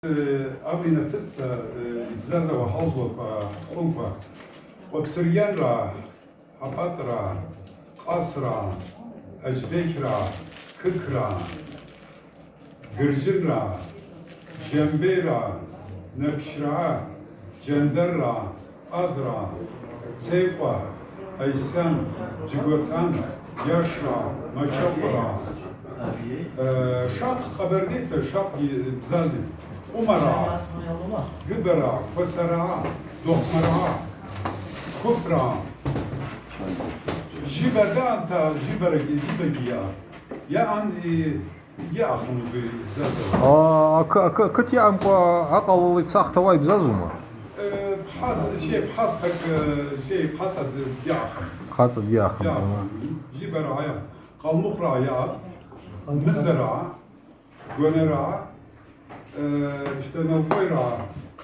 أبي نفسه إبزازة وحظوة قلبة وبسريان را حبات را قاس را أجديك را كك را قرجن را جنبي را نبش را جندر را أزرا سيقوة أيسان جيغوتان ياش را مشاف را شاق خبرديت شاق بزازي أمراء قبراء فسراء دخمراء كفراء جبردان تا جبرجيا يا عندي يا أخو بزازة كنت يا أمكو عقل اللي تصاخ تواي بزازوما بحاسد شيء بحاسدك شيء بحاسد يا أخو خاصة يا أخو جبراء قلمقرا يا مزرعة جونرا işte navboyra,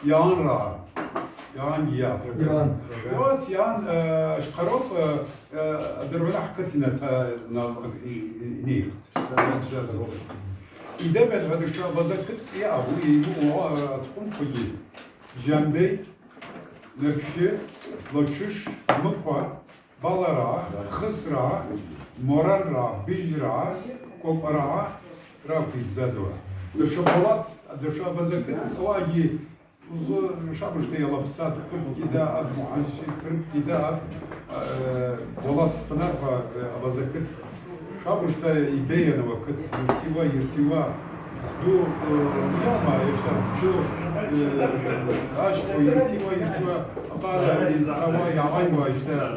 yanra, yan ya. Wat yan şkarop dervela hakatine ta niht. İde ben hadi şu bazakıt ya bu o tkun koyi. Jembe, nepşi, loçuş, mukva, balara, khısra, morarra, bijra, kopara, rafi zazwa. الشوكولات دشا بزكت واجي شابر شتي يلا بسات كرت كدا معجي كرت كدا ولات بنرفا بزكت شابر شتي يبين وقت يرتوا دو يوم يشتغل دو عاشق يرتوا قال سوا يعين واشتغل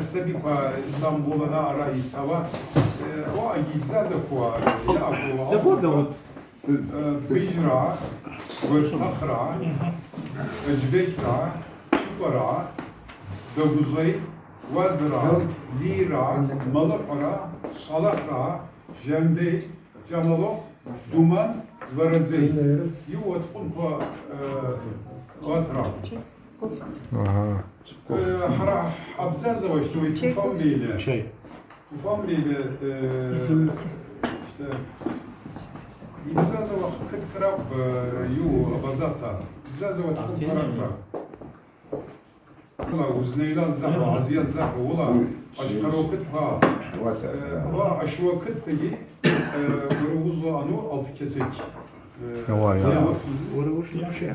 سبيقا اسطنبولنا رأي سوا واجي زازكوا يا بجرا وستخرا اجبكرا شكرا دوغزي وزرا ليرا ملقرا صلقرا جنبي جمالو دومان ورزي يوت قنقوا واترا حرا حبزازة واشتوي تفهم ليلة تفهم ليلة إبزازة وقت كراب يو بزاتا إبزازة وقت كراب والله وزنيلا الزهر عزيز الزهر والله أشكرو كتها وأشوا كتجي وروزو أنو ألت كسك وروش نمشي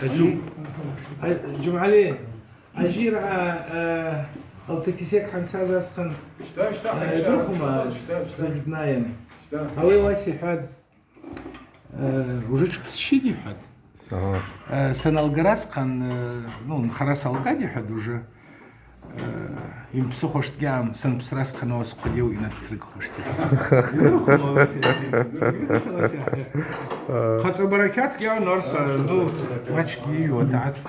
أجي جمع عليه أجي رع ألت كسك حنساز أسخن درخما زجناين هاوي واسي حد وجدش بسشيدي حد سنة الجراس كان نون خلاص القادي حد وجه يمسو خوش تجام سنة بسراس كانوا واسقديو إنا تسرق خوش خاطر بركات يا نورس نو ماشكي وتعس